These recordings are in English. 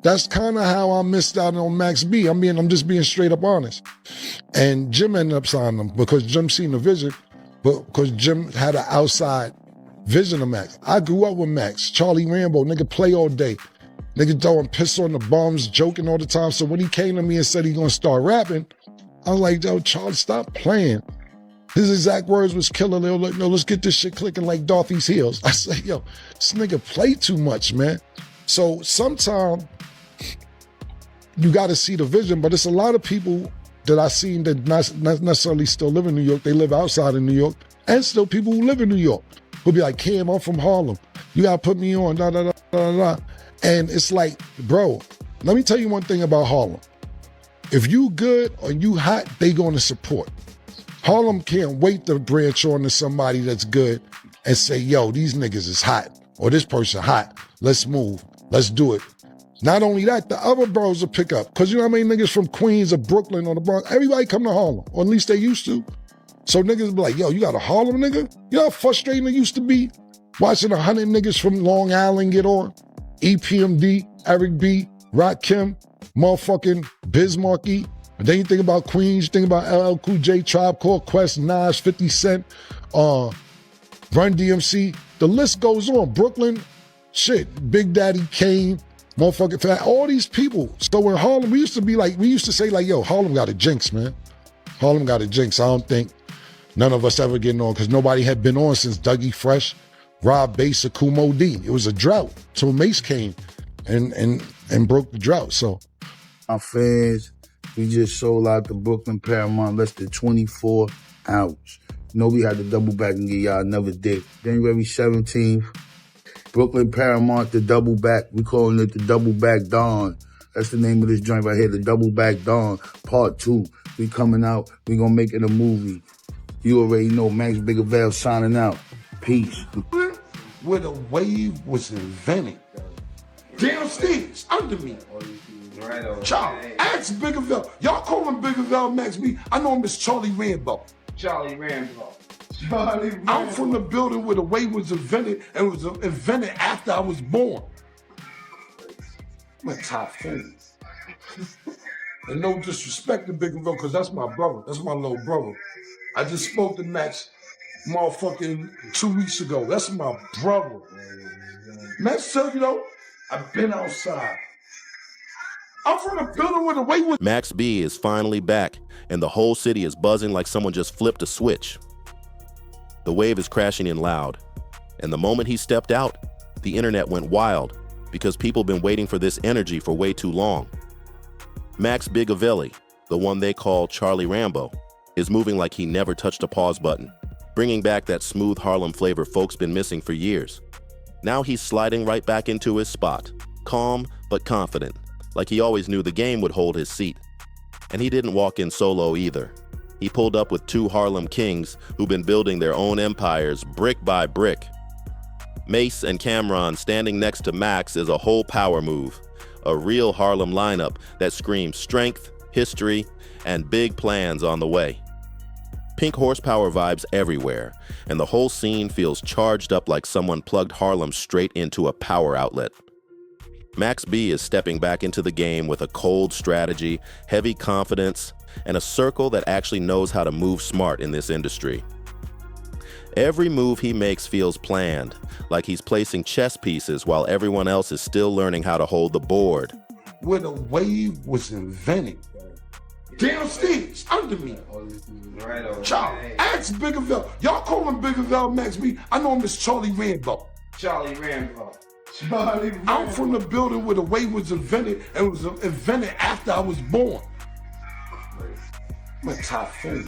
That's kind of how I missed out on Max B. I'm just being straight up honest. And Jim ended up signing him because Jim seen the vision, but because Jim had an outside vision of Max. I grew up with Max, Charlie Rambo, nigga play all day. Nigga throwing piss on the bums, joking all the time. So when he came to me and said he gonna start rapping, I was like, yo, Charlie, stop playing. His exact words was killer. They were like, no, let's get this shit clicking like Dorothy's heels. I said, yo, this nigga play too much, man. So sometimes you gotta see the vision, but it's a lot of people that I seen that not necessarily still live in New York. They live outside of New York, and still people who live in New York will be like, Cam, I'm from Harlem. You gotta put me on, da, da, da, da, da. And it's like, bro, let me tell you one thing about Harlem. If you good or you hot, they gonna support. Harlem can't wait to branch on to somebody that's good and say, yo, these niggas is hot, or this person hot. Let's move, let's do it. Not only that, the other boroughs will pick up. Cause you know how many niggas from Queens or Brooklyn or the Bronx, everybody come to Harlem, or at least they used to. So niggas be like, yo, you got a Harlem nigga? You know how frustrating it used to be watching 100 niggas from Long Island get on? EPMD, Eric B, Rakim, motherfucking Biz Markie. And then you think about Queens, you think about LL Cool J, Tribe Called Quest, Nas, 50 Cent, Run DMC. The list goes on. Brooklyn, shit, Big Daddy Kane, motherfucking Fat, all these people. So in Harlem, we used to say like, yo, Harlem got a jinx, man. Harlem got a jinx. I don't think none of us ever getting on because nobody had been on since Dougie Fresh, Rob Bass, or Kumo D. It was a drought till Mase came and broke the drought. So our fans, we just sold out the Brooklyn Paramount less than 24 hours. Nobody had to double back and get y'all another day. January 17th, Brooklyn Paramount, the double back. We calling it the double back dawn. That's the name of this joint right here, the double back dawn, part 2. We coming out, we gonna make it a movie. You already know, Max Bigavale signing out. Peace. Where the wave was invented. Downstairs, under me. Child, ask Bigavale. Y'all call him Bigavale Max B. I know him as Charlie Rambo. Charlie Rambo. I'm from the building where the wave was invented, and it was invented after I was born. I'm a top fan. And no disrespect to Bigavale, because that's my brother. That's my little brother. I just spoke to Max motherfucking 2 weeks ago. That's my brother. Max tell you though, I've been outside. I'm from the building where the wave was. Max B is finally back, and the whole city is buzzing like someone just flipped a switch. The wave is crashing in loud, and the moment he stepped out, the internet went wild because people been waiting for this energy for way too long. Max Bigavale, the one they call Charlie Rambo, is moving like he never touched a pause button, bringing back that smooth Harlem flavor folks been missing for years. Now he's sliding right back into his spot, calm but confident, like he always knew the game would hold his seat. And he didn't walk in solo either. He pulled up with 2 Harlem kings who've been building their own empires brick by brick. Mase and Camron standing next to Max is a whole power move, a real Harlem lineup that screams strength, history, and big plans on the way. Pink horsepower vibes everywhere, and the whole scene feels charged up like someone plugged Harlem straight into a power outlet. Max B is stepping back into the game with a cold strategy, heavy confidence, and a circle that actually knows how to move smart in this industry. Every move he makes feels planned, like he's placing chess pieces while everyone else is still learning how to hold the board. Where the wave was invented. Downstairs, under me. Child, ask Bigavale. Y'all call him Bigavale Max B. I know him as Charlie Rambo. Charlie Rambo. I'm from the building where the wave was invented, and it was invented after I was born. I'm a top fan.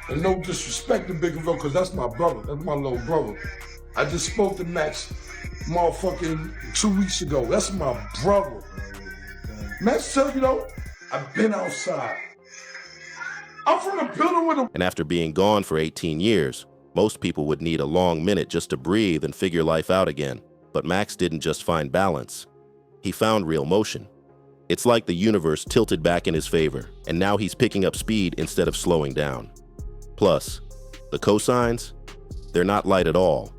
And no disrespect to Bigavale, because that's my brother. That's my little brother. I just spoke to Max motherfucking 2 weeks ago. That's my brother. Max tell you though, I've been outside. I'm from the building where the... And after being gone for 18 years, most people would need a long minute just to breathe and figure life out again. But Max didn't just find balance. He found real motion. It's like the universe tilted back in his favor, and now he's picking up speed instead of slowing down. Plus, the cosigns, they're not light at all.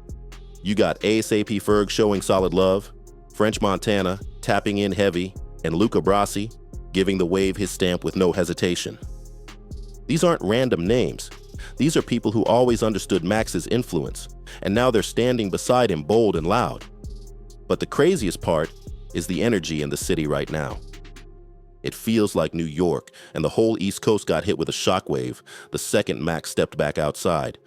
You got ASAP Ferg showing solid love, French Montana, tapping in heavy, and Luca Brasi giving the Wave his stamp with no hesitation. These aren't random names. These are people who always understood Max's influence, and now they're standing beside him bold and loud. But the craziest part is the energy in the city right now. It feels like New York, and the whole East Coast got hit with a shockwave the second Max stepped back outside.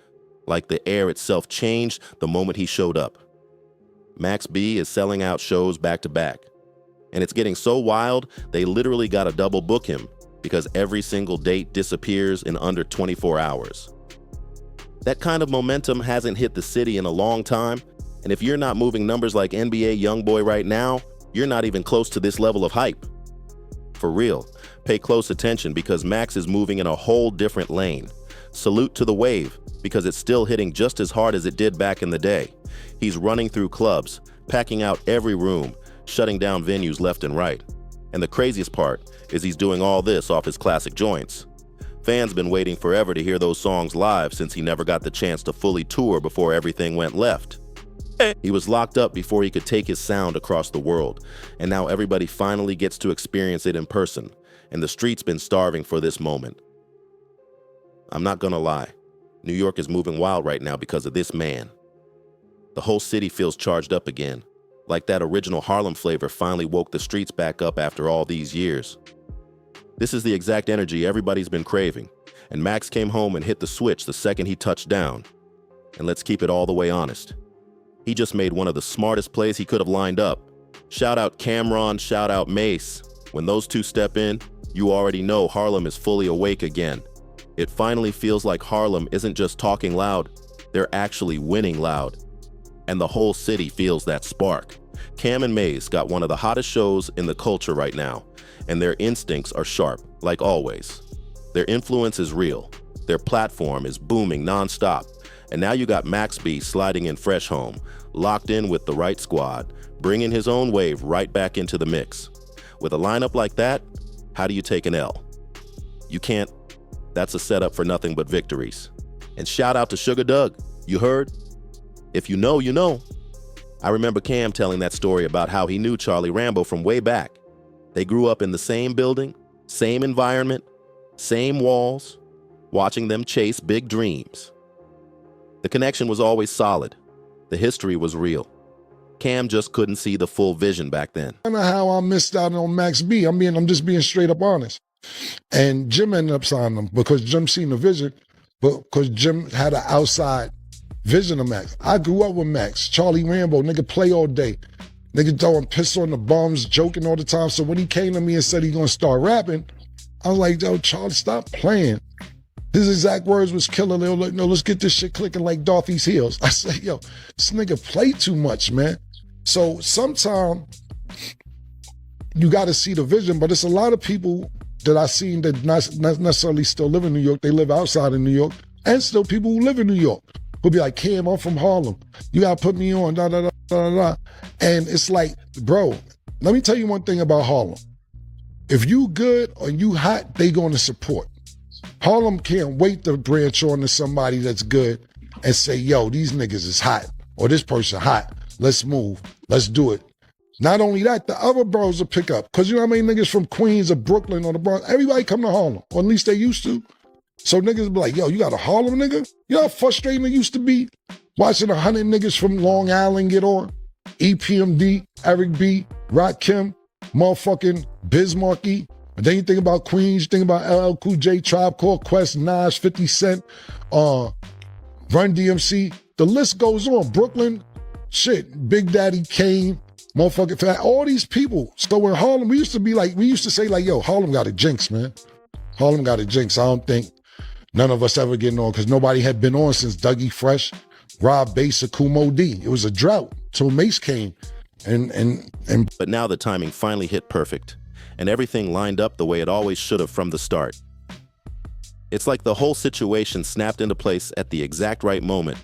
Like the air itself changed the moment he showed up. Max B is selling out shows back to back. And it's getting so wild, they literally gotta double book him because every single date disappears in under 24 hours. That kind of momentum hasn't hit the city in a long time, and if you're not moving numbers like NBA YoungBoy right now, you're not even close to this level of hype. For real, pay close attention because Max is moving in a whole different lane. Salute to the Wave because it's still hitting just as hard as it did back in the day. He's running through clubs, packing out every room, shutting down venues left and right. And the craziest part is he's doing all this off his classic joints. Fans been waiting forever to hear those songs live since he never got the chance to fully tour before everything went left. He was locked up before he could take his sound across the world, and now everybody finally gets to experience it in person, and the street's been starving for this moment. I'm not gonna lie, New York is moving wild right now because of this man. The whole city feels charged up again, like that original Harlem flavor finally woke the streets back up after all these years. This is the exact energy everybody's been craving, and Max came home and hit the switch the second he touched down. And let's keep it all the way honest. He just made one of the smartest plays he could have lined up. Shout out Camron, shout out Mase. When those two step in, you already know Harlem is fully awake again. It finally feels like Harlem isn't just talking loud, they're actually winning loud. And the whole city feels that spark. Cam and Mase got one of the hottest shows in the culture right now, and their instincts are sharp, like always. Their influence is real. Their platform is booming nonstop. And now you got Max B sliding in fresh home, locked in with the right squad, bringing his own wave right back into the mix. With a lineup like that, how do you take an L? You can't. That's a setup for nothing but victories. And shout out to Sugar Doug, you heard? If you know, you know. I remember Cam telling that story about how he knew Charlie Rambo from way back. They grew up in the same building, same environment, same walls, watching them chase big dreams. The connection was always solid. The history was real. Cam just couldn't see the full vision back then. I don't know how I missed out on Max B. I'm just being straight up honest. And Jim ended up signing him because Jim seen the vision, but because Jim had an outside vision of Max. I grew up with Max. Charlie Rambo, nigga play all day. Nigga throwing piss on the bums, joking all the time. So when he came to me and said he gonna start rapping, I was like, yo, Charlie, stop playing. His exact words was killer. They were like, no, let's get this shit clicking like Dorothy's heels. I said, yo, this nigga play too much, man. So sometimes you got to see the vision, but it's a lot of people that I seen that not necessarily still live in New York. They live outside of New York, and still people who live in New York who'll be like, Cam, I'm from Harlem. You got to put me on, da, da, da, da, da. And it's like, bro, let me tell you one thing about Harlem. If you good or you hot, they going to support. Harlem can't wait to branch on to somebody that's good and say, yo, these niggas is hot, or this person hot. Let's move. Let's do it. Not only that, the other boroughs will pick up. Because you know how many niggas from Queens or Brooklyn or the Bronx, everybody come to Harlem, or at least they used to. So niggas be like, yo, you got a Harlem nigga? You know how frustrating it used to be watching 100 niggas from Long Island get on? EPMD, Eric B, Rakim, motherfucking Bismarcky. And then you think about Queens, you think about LL Cool J, Tribe Called Quest, Nas, 50 Cent, Run DMC. The list goes on. Brooklyn, shit, Big Daddy Kane, motherfucking fat, all these people. So in Harlem, we used to say like, yo, Harlem got a jinx, man. Harlem got a jinx. I don't think none of us ever getting on because nobody had been on since Dougie Fresh, Rob Bass, or Kumo D. It was a drought till Mase came. But now the timing finally hit perfect, and everything lined up the way it always should have from the start. It's like the whole situation snapped into place at the exact right moment,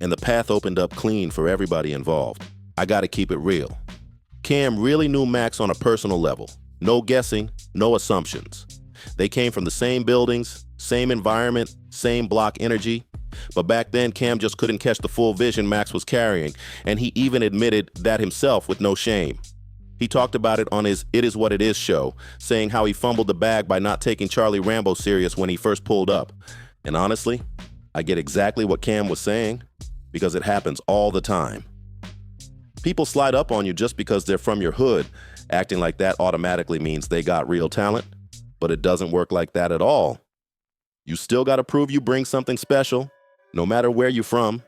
and the path opened up clean for everybody involved. I gotta keep it real. Cam really knew Max on a personal level. No guessing, no assumptions. They came from the same buildings, same environment, same block energy. But back then, Cam just couldn't catch the full vision Max was carrying, and he even admitted that himself with no shame. He talked about it on his It Is What It Is show, saying how he fumbled the bag by not taking Charlie Rambo serious when he first pulled up. And honestly, I get exactly what Cam was saying, because it happens all the time. People slide up on you just because they're from your hood, acting like that automatically means they got real talent, but it doesn't work like that at all. You still gotta prove you bring something special, no matter where you're from.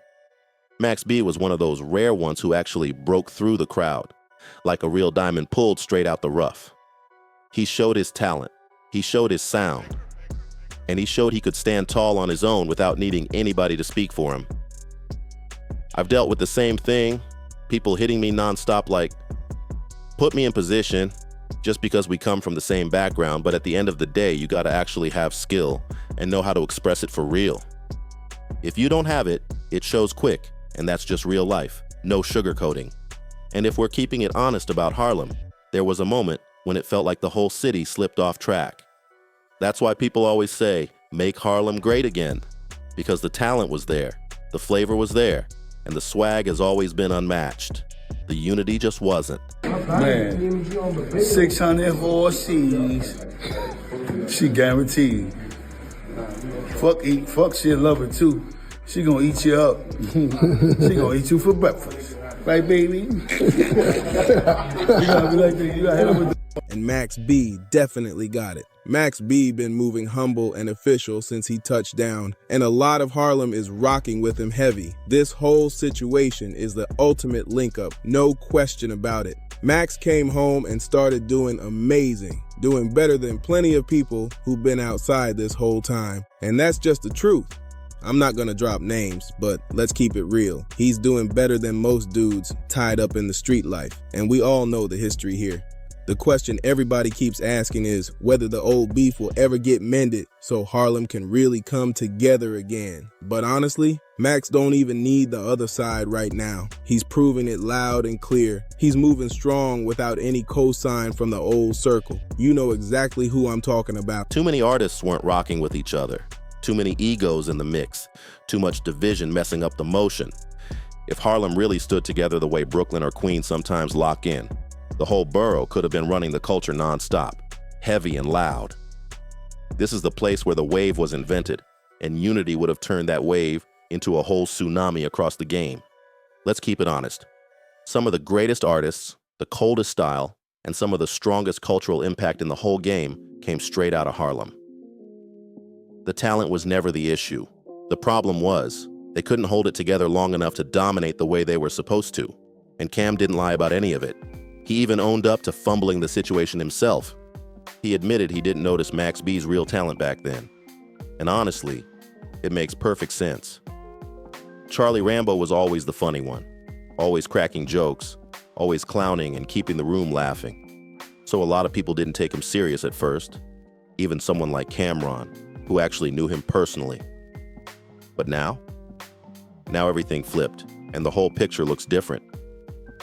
Max B was one of those rare ones who actually broke through the crowd, like a real diamond pulled straight out the rough. He showed his talent, he showed his sound, and he showed he could stand tall on his own without needing anybody to speak for him. I've dealt with the same thing, people hitting me nonstop like, put me in position just because we come from the same background, but at the end of the day, you gotta actually have skill and know how to express it for real. If you don't have it, it shows quick, and that's just real life, no sugarcoating. And if we're keeping it honest about Harlem, there was a moment when it felt like the whole city slipped off track. That's why people always say, make Harlem great again, because the talent was there, the flavor was there, and the swag has always been unmatched. The unity just wasn't. Man, 600 horses, she guaranteed. Fuck, she'll love it too. She gonna eat you up. She gonna eat you for breakfast. Right, baby? You gotta be like this. You gotta hit her with the... And Max B definitely got it. Max B been moving humble and official since he touched down, and a lot of Harlem is rocking with him heavy. This whole situation is the ultimate link up, no question about it. Max came home and started doing amazing, doing better than plenty of people who've been outside this whole time. And that's just the truth. I'm not gonna drop names, but let's keep it real. He's doing better than most dudes tied up in the street life, and we all know the history here. The question everybody keeps asking is whether the old beef will ever get mended so Harlem can really come together again. But honestly, Max don't even need the other side right now. He's proving it loud and clear. He's moving strong without any cosign from the old circle. You know exactly who I'm talking about. Too many artists weren't rocking with each other. Too many egos in the mix. Too much division messing up the motion. If Harlem really stood together the way Brooklyn or Queens sometimes lock in, the whole borough could have been running the culture nonstop, heavy and loud. This is the place where the wave was invented, and unity would have turned that wave into a whole tsunami across the game. Let's keep it honest. Some of the greatest artists, the coldest style, and some of the strongest cultural impact in the whole game came straight out of Harlem. The talent was never the issue. The problem was, they couldn't hold it together long enough to dominate the way they were supposed to, and Cam didn't lie about any of it. He even owned up to fumbling the situation himself. He admitted he didn't notice Max B's real talent back then. And honestly, it makes perfect sense. Charlie Rambo was always the funny one, always cracking jokes, always clowning and keeping the room laughing. So a lot of people didn't take him serious at first, even someone like Camron, who actually knew him personally. But now everything flipped, and the whole picture looks different.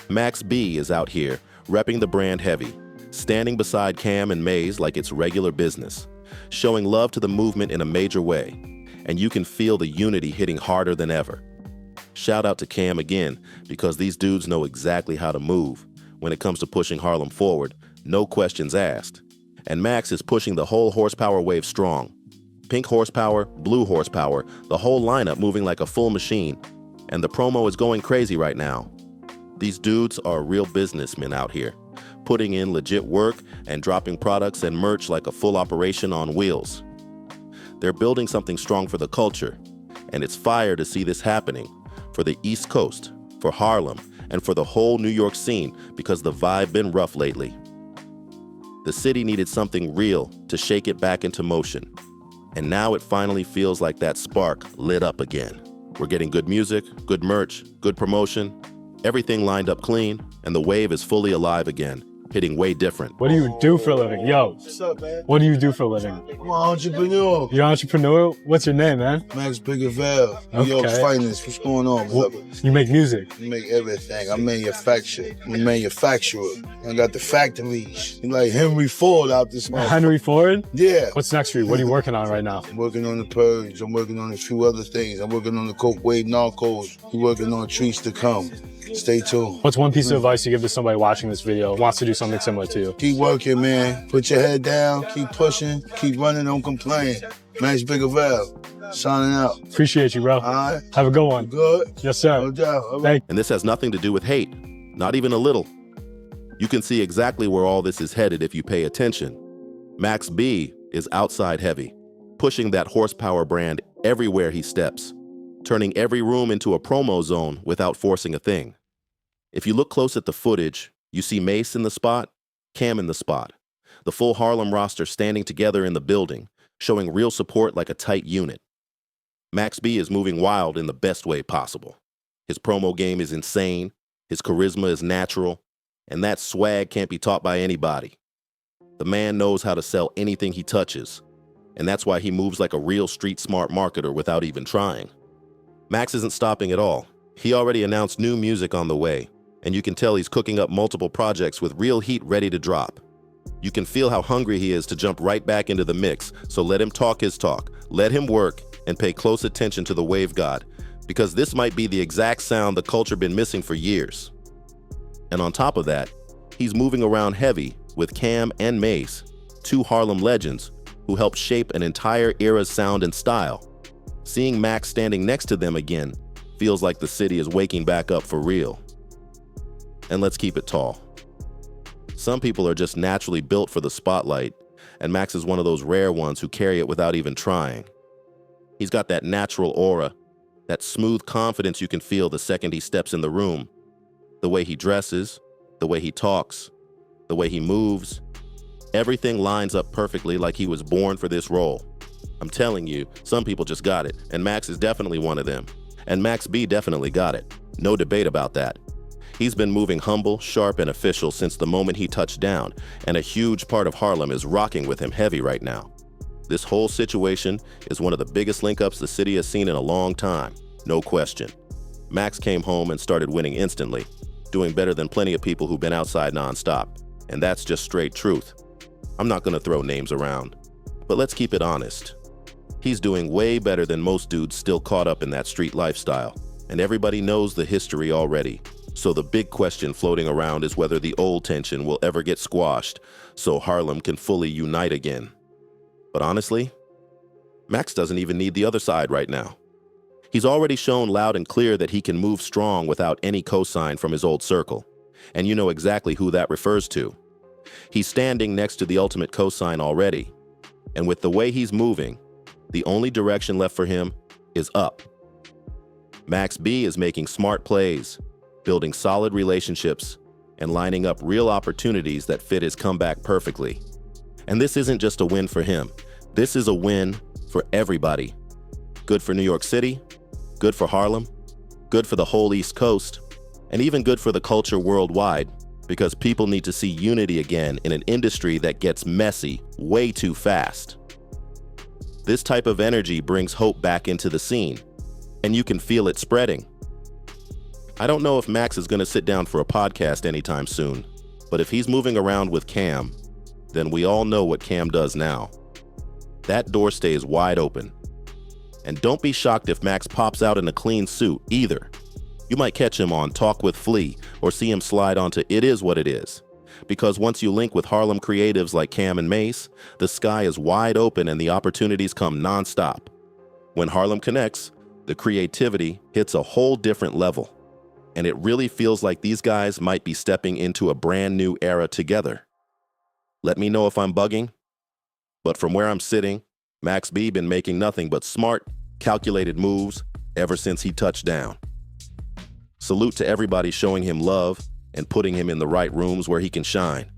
Max B is out here, repping the brand heavy, standing beside Cam and Mase like it's regular business, showing love to the movement in a major way, and you can feel the unity hitting harder than ever. Shout out to Cam again, because these dudes know exactly how to move when it comes to pushing Harlem forward, no questions asked. And Max is pushing the whole horsepower wave strong. Pink horsepower, blue horsepower, the whole lineup moving like a full machine, and the promo is going crazy right now. These dudes are real businessmen out here, putting in legit work and dropping products and merch like a full operation on wheels. They're building something strong for the culture, and it's fire to see this happening for the East Coast, for Harlem, and for the whole New York scene because the vibe been rough lately. The city needed something real to shake it back into motion, and now it finally feels like that spark lit up again. We're getting good music, good merch, good promotion, everything lined up clean, and the wave is fully alive again, hitting way different. What do you do for a living? Yo. What's up, man? What do you do for a living? I'm an entrepreneur. You're an entrepreneur? What's your name, man? Max Biggerville, New York's finest. What's going on, brother? You make music? I make everything. I manufacture. I'm a manufacturer. I got the factories. You like Henry Ford out this month. Henry Ford? Yeah. What's next for you? What are you working on right now? I'm working on the Purge. I'm working on a few other things. I'm working on the Coke Wave Narcos. We're working on Treats to Come. Stay tuned. What's one piece of advice you give to somebody watching this video who wants to do something similar to you? Keep working, man. Put your head down. Keep pushing. Keep running. Don't complain. Max Bigger Val, signing out. Appreciate you, bro. All right. Have a good one. Good. Yes, sir. No doubt. All right. Thank And this has nothing to do with hate, not even a little. You can see exactly where all this is headed if you pay attention. Max B is outside heavy, pushing that horsepower brand everywhere he steps, turning every room into a promo zone without forcing a thing. If you look close at the footage, you see Mase in the spot, Cam in the spot, the full Harlem roster standing together in the building, showing real support like a tight unit. Max B is moving wild in the best way possible. His promo game is insane, his charisma is natural, and that swag can't be taught by anybody. The man knows how to sell anything he touches, and that's why he moves like a real street-smart marketer without even trying. Max isn't stopping at all. He already announced new music on the way, and you can tell he's cooking up multiple projects with real heat ready to drop. You can feel how hungry he is to jump right back into the mix, so let him talk his talk, let him work, and pay close attention to the Wave God, because this might be the exact sound the culture been missing for years. And on top of that, he's moving around heavy with Cam and Mase, two Harlem legends who helped shape an entire era's sound and style. Seeing Max standing next to them again feels like the city is waking back up for real. And let's keep it tall. Some people are just naturally built for the spotlight, and Max is one of those rare ones who carry it without even trying. He's got that natural aura, that smooth confidence you can feel the second he steps in the room. The way he dresses, the way he talks, the way he moves, everything lines up perfectly like he was born for this role. I'm telling you, some people just got it, and Max is definitely one of them. And Max B definitely got it. No debate about that. He's been moving humble, sharp, and official since the moment he touched down, and a huge part of Harlem is rocking with him heavy right now. This whole situation is one of the biggest link-ups the city has seen in a long time, no question. Max came home and started winning instantly, doing better than plenty of people who've been outside nonstop, and that's just straight truth. I'm not gonna throw names around, but let's keep it honest. He's doing way better than most dudes still caught up in that street lifestyle, and everybody knows the history already. So the big question floating around is whether the old tension will ever get squashed so Harlem can fully unite again. But honestly, Max doesn't even need the other side right now. He's already shown loud and clear that he can move strong without any cosign from his old circle. And you know exactly who that refers to. He's standing next to the ultimate cosign already. And with the way he's moving, the only direction left for him is up. Max B is making smart plays, building solid relationships, and lining up real opportunities that fit his comeback perfectly. And this isn't just a win for him. This is a win for everybody. Good for New York City, good for Harlem, good for the whole East Coast, and even good for the culture worldwide, because people need to see unity again in an industry that gets messy way too fast. This type of energy brings hope back into the scene, and you can feel it spreading. I don't know if Max is going to sit down for a podcast anytime soon, but if he's moving around with Cam, then we all know what Cam does now. That door stays wide open. And don't be shocked if Max pops out in a clean suit either. You might catch him on Talk with Flea or see him slide onto It Is What It Is. Because once you link with Harlem creatives like Cam and Mase, the sky is wide open and the opportunities come nonstop. When Harlem connects, the creativity hits a whole different level. And it really feels like these guys might be stepping into a brand new era together. Let me know if I'm bugging, but from where I'm sitting, Max B been making nothing but smart, calculated moves ever since he touched down. Salute to everybody showing him love and putting him in the right rooms where he can shine.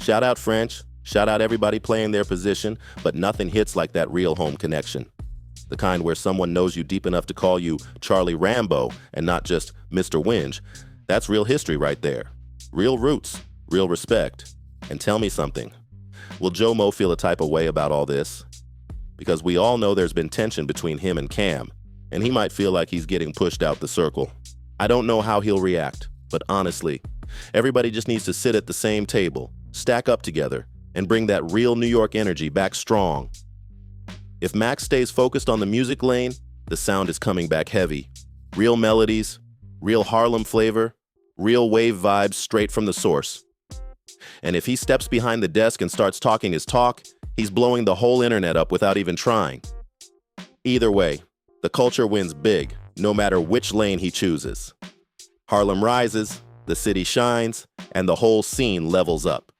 Shout out French, shout out everybody playing their position, but nothing hits like that real home connection. The kind where someone knows you deep enough to call you Charlie Rambo and not just Mr. Winge. That's real history right there. Real roots, real respect. And tell me something. Will Joe Mo feel a type of way about all this? Because we all know there's been tension between him and Cam, and he might feel like he's getting pushed out the circle. I don't know how he'll react, but honestly, everybody just needs to sit at the same table, stack up together, and bring that real New York energy back strong. If Max stays focused on the music lane, the sound is coming back heavy. Real melodies, Real Harlem flavor, real wave vibes straight from the source. And if he steps behind the desk and starts talking his talk, he's blowing the whole internet up without even trying. Either way, the culture wins big, no matter which lane he chooses. Harlem rises, the city shines, and the whole scene levels up.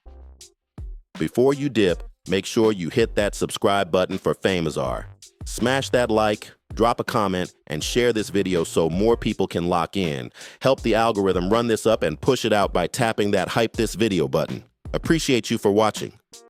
Before you dip, make sure you hit that subscribe button for Famezaar. Smash that like, drop a comment, and share this video so more people can lock in. Help the algorithm run this up and push it out by tapping that Hype This Video button. Appreciate you for watching.